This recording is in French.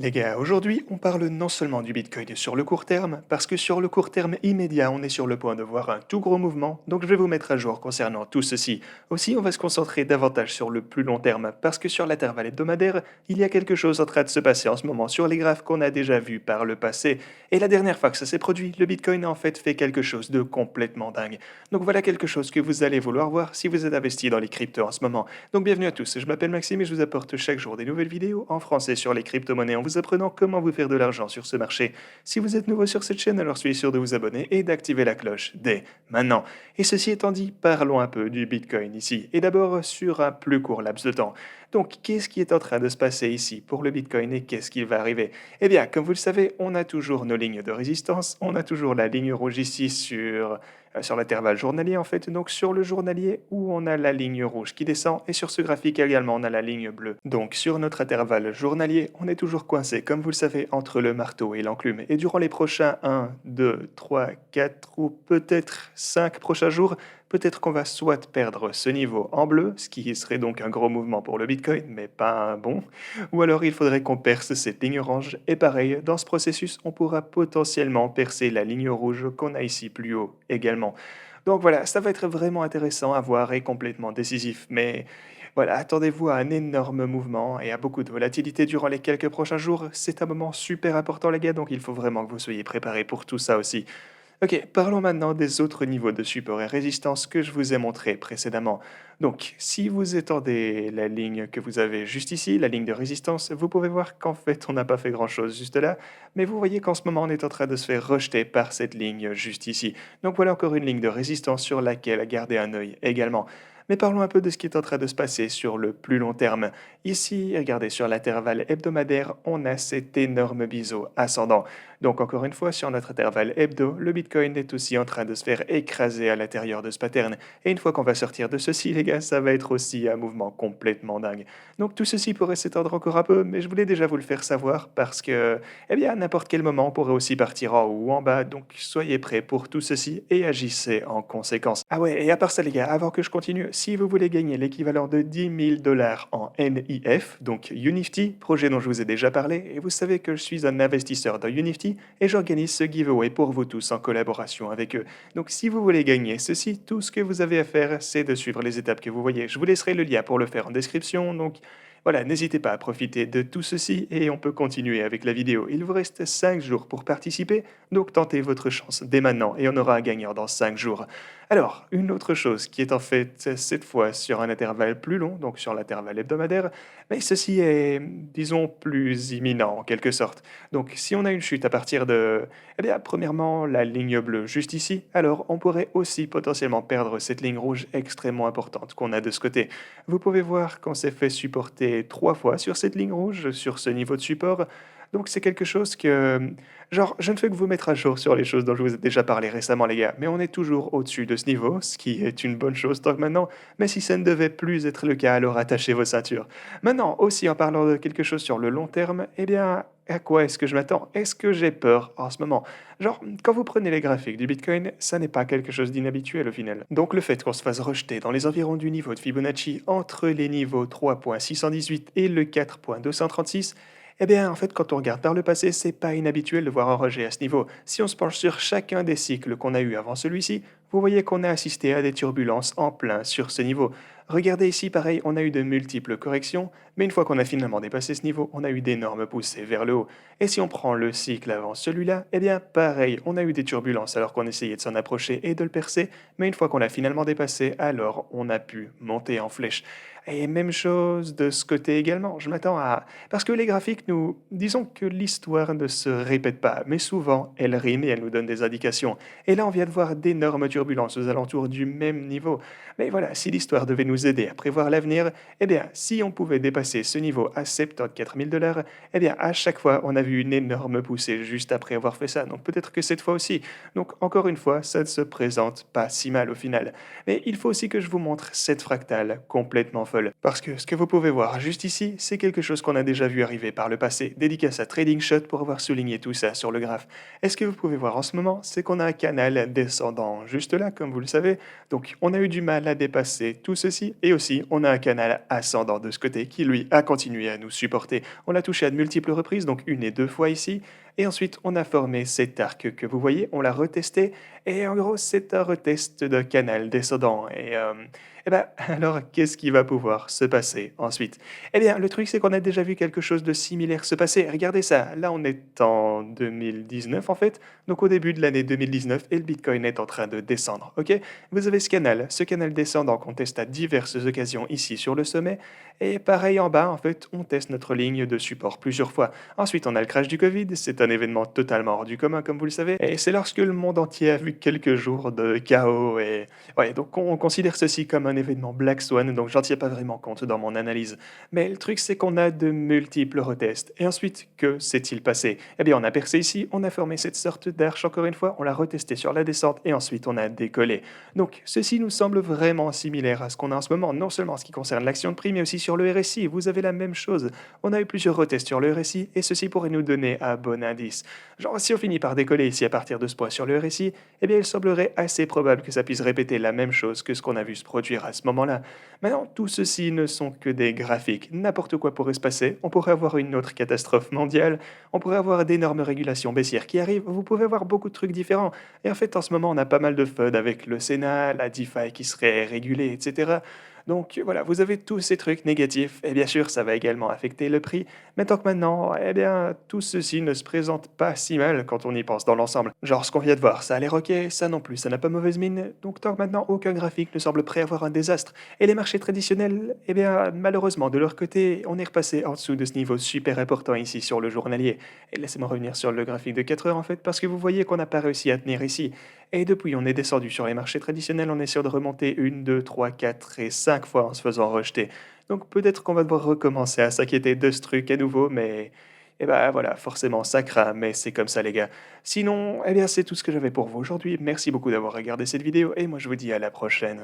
Les gars, aujourd'hui, on parle non seulement du Bitcoin sur le court terme, parce que sur le court terme immédiat, on est sur le point de voir un tout gros mouvement, donc je vais vous mettre à jour concernant tout ceci. Aussi, on va se concentrer davantage sur le plus long terme, parce que sur l'intervalle hebdomadaire, il y a quelque chose en train de se passer en ce moment sur les graphes qu'on a déjà vus par le passé. Et la dernière fois que ça s'est produit, le Bitcoin a en fait fait quelque chose de complètement dingue. Donc voilà quelque chose que vous allez vouloir voir si vous êtes investi dans les cryptos en ce moment. Donc bienvenue à tous, je m'appelle Maxime et je vous apporte chaque jour des nouvelles vidéos en français sur les crypto-monnaies en vous apprenant comment vous faire de l'argent sur ce marché. Si vous êtes nouveau sur cette chaîne, alors soyez sûr de vous abonner et d'activer la cloche dès maintenant. Et ceci étant dit, parlons un peu du Bitcoin ici, et d'abord sur un plus court laps de temps. Donc qu'est-ce qui est en train de se passer ici pour le Bitcoin et qu'est-ce qui va arriver? Eh bien, comme vous le savez, on a toujours nos lignes de résistance, on a toujours la ligne rouge ici sur l'intervalle journalier en fait, donc sur le journalier où on a la ligne rouge qui descend et sur ce graphique également on a la ligne bleue. Donc sur notre intervalle journalier, on est toujours coincé comme vous le savez entre le marteau et l'enclume et durant les prochains 1, 2, 3, 4 ou peut-être 5 prochains jours, peut-être qu'on va soit perdre ce niveau en bleu, ce qui serait donc un gros mouvement pour le Bitcoin, mais pas un bon, ou alors il faudrait qu'on perce cette ligne orange, et pareil, dans ce processus, on pourra potentiellement percer la ligne rouge qu'on a ici plus haut également. Donc voilà, ça va être vraiment intéressant à voir et complètement décisif, mais voilà, attendez-vous à un énorme mouvement et à beaucoup de volatilité durant les quelques prochains jours. C'est un moment super important les gars, donc il faut vraiment que vous soyez préparés pour tout ça aussi. Ok, parlons maintenant des autres niveaux de support et résistance que je vous ai montrés précédemment. Donc, si vous étendez la ligne que vous avez juste ici, la ligne de résistance, vous pouvez voir qu'en fait, on n'a pas fait grand-chose juste là, mais vous voyez qu'en ce moment, on est en train de se faire rejeter par cette ligne juste ici. Donc voilà encore une ligne de résistance sur laquelle garder un œil également. Mais parlons un peu de ce qui est en train de se passer sur le plus long terme. Ici, regardez, sur l'intervalle hebdomadaire, on a cet énorme biseau ascendant. Donc encore une fois, sur notre intervalle hebdo, le Bitcoin est aussi en train de se faire écraser à l'intérieur de ce pattern. Et une fois qu'on va sortir de ceci, les gars, ça va être aussi un mouvement complètement dingue. Donc tout ceci pourrait s'étendre encore un peu, mais je voulais déjà vous le faire savoir parce que, eh bien, à n'importe quel moment, on pourrait aussi partir en haut ou en bas. Donc soyez prêts pour tout ceci et agissez en conséquence. Ah ouais, et à part ça, les gars, avant que je continue, si vous voulez gagner l'équivalent de 10 000 $ en NIF, donc Unifty, projet dont je vous ai déjà parlé, et vous savez que je suis un investisseur dans Unifty, et j'organise ce giveaway pour vous tous en collaboration avec eux. Donc si vous voulez gagner ceci, tout ce que vous avez à faire, c'est de suivre les étapes que vous voyez. Je vous laisserai le lien pour le faire en description, donc voilà, n'hésitez pas à profiter de tout ceci et on peut continuer avec la vidéo. Il vous reste 5 jours pour participer, donc tentez votre chance dès maintenant et on aura un gagnant dans 5 jours. Alors, une autre chose qui est en fait cette fois sur un intervalle plus long, donc sur l'intervalle hebdomadaire, mais ceci est, disons, plus imminent en quelque sorte. Donc si on a une chute à partir de, eh bien, premièrement, la ligne bleue juste ici, alors on pourrait aussi potentiellement perdre cette ligne rouge extrêmement importante qu'on a de ce côté. Vous pouvez voir qu'on s'est fait supporter 3 fois sur cette ligne rouge, sur ce niveau de support. Donc c'est quelque chose que, genre, je ne fais que vous mettre à jour sur les choses dont je vous ai déjà parlé récemment, les gars, mais on est toujours au-dessus de ce niveau, ce qui est une bonne chose tant que maintenant, mais si ça ne devait plus être le cas, alors attachez vos ceintures. Maintenant, aussi en parlant de quelque chose sur le long terme, eh bien, à quoi est-ce que je m'attends? Est-ce que j'ai peur en ce moment? Genre, quand vous prenez les graphiques du Bitcoin, ça n'est pas quelque chose d'inhabituel au final. Donc le fait qu'on se fasse rejeter dans les environs du niveau de Fibonacci entre les niveaux 3.618 et le 4.236, eh bien, en fait, quand on regarde par le passé, c'est pas inhabituel de voir un rejet à ce niveau. Si on se penche sur chacun des cycles qu'on a eu avant celui-ci, vous voyez qu'on a assisté à des turbulences en plein sur ce niveau. Regardez ici, pareil, on a eu de multiples corrections, mais une fois qu'on a finalement dépassé ce niveau, on a eu d'énormes poussées vers le haut. Et si on prend le cycle avant celui-là, eh bien, pareil, on a eu des turbulences alors qu'on essayait de s'en approcher et de le percer, mais une fois qu'on l'a finalement dépassé, alors on a pu monter en flèche. Et même chose de ce côté également, je m'attends à... Parce que les graphiques nous... Disons que l'histoire ne se répète pas, mais souvent elle rime et elle nous donne des indications. Et là on vient de voir d'énormes turbulences aux alentours du même niveau. Mais voilà, si l'histoire devait nous aider à prévoir l'avenir, eh bien, si on pouvait dépasser ce niveau à 74 000 $, eh bien, à chaque fois, on a vu une énorme poussée juste après avoir fait ça. Donc peut-être que cette fois aussi. Donc encore une fois, ça ne se présente pas si mal au final. Mais il faut aussi que je vous montre cette fractale complètement folle folle. Parce que ce que vous pouvez voir juste ici, c'est quelque chose qu'on a déjà vu arriver par le passé. Dédicace à Trading Shot pour avoir souligné tout ça sur le graphe. Et ce que vous pouvez voir en ce moment, c'est qu'on a un canal descendant juste là, comme vous le savez. Donc on a eu du mal à dépasser tout ceci. Et aussi, on a un canal ascendant de ce côté qui, lui, a continué à nous supporter. On l'a touché à de multiples reprises, donc une et deux fois ici. Et ensuite, on a formé cet arc que vous voyez, on l'a retesté. Et en gros, c'est un retest de canal descendant. Et ben, alors, qu'est-ce qui va pouvoir se passer ensuite? Eh bien, le truc, c'est qu'on a déjà vu quelque chose de similaire se passer. Regardez ça. Là, on est en 2019, en fait. Donc, au début de l'année 2019, et le Bitcoin est en train de descendre. OK? Vous avez ce canal descendant qu'on teste à diverses occasions ici sur le sommet. Et pareil en bas, en fait, on teste notre ligne de support plusieurs fois. Ensuite, on a le crash du Covid. C'est un événement totalement hors du commun, comme vous le savez. Et c'est lorsque le monde entier a vu quelques jours de chaos. Et ouais, donc on considère ceci comme un événement Black Swan, donc j'en tiens pas vraiment compte dans mon analyse. Mais le truc, c'est qu'on a de multiples retests. Et ensuite, que s'est-il passé? Eh bien, on a percé ici, on a formé cette sorte d'arche encore une fois, on l'a retesté sur la descente et ensuite on a décollé. Donc, ceci nous semble vraiment similaire à ce qu'on a en ce moment, non seulement en ce qui concerne l'action de prix, mais aussi sur le RSI. Vous avez la même chose. On a eu plusieurs retests sur le RSI et ceci pourrait nous donner un bon indice. Genre, si on finit par décoller ici à partir de ce point sur le RSI, eh bien, il semblerait assez probable que ça puisse répéter la même chose que ce qu'on a vu se produire à ce moment-là. Maintenant, tout ceci ne sont que des graphiques. N'importe quoi pourrait se passer. On pourrait avoir une autre catastrophe mondiale. On pourrait avoir d'énormes régulations baissières qui arrivent. Vous pouvez avoir beaucoup de trucs différents. Et en fait, en ce moment, on a pas mal de FUD avec le Sénat, la DeFi qui serait régulée, etc. Donc voilà, vous avez tous ces trucs négatifs, et bien sûr, ça va également affecter le prix, mais tant que maintenant, eh bien, tout ceci ne se présente pas si mal quand on y pense dans l'ensemble. Genre ce qu'on vient de voir, ça a l'air ok, ça non plus, ça n'a pas mauvaise mine, donc tant que maintenant, aucun graphique ne semble prêt à avoir un désastre. Et les marchés traditionnels, eh bien, malheureusement, de leur côté, on est repassé en dessous de ce niveau super important ici sur le journalier. Et laissez-moi revenir sur le graphique de 4 heures en fait, parce que vous voyez qu'on n'a pas réussi à tenir ici. Et depuis, on est descendu sur les marchés traditionnels, on est sûr de remonter une, 2, 3, 4 et 5 fois en se faisant rejeter. Donc peut-être qu'on va devoir recommencer à s'inquiéter de ce truc à nouveau, mais et ben voilà, forcément ça craint, mais c'est comme ça les gars. Sinon, eh bien c'est tout ce que j'avais pour vous aujourd'hui. Merci beaucoup d'avoir regardé cette vidéo et moi je vous dis à la prochaine.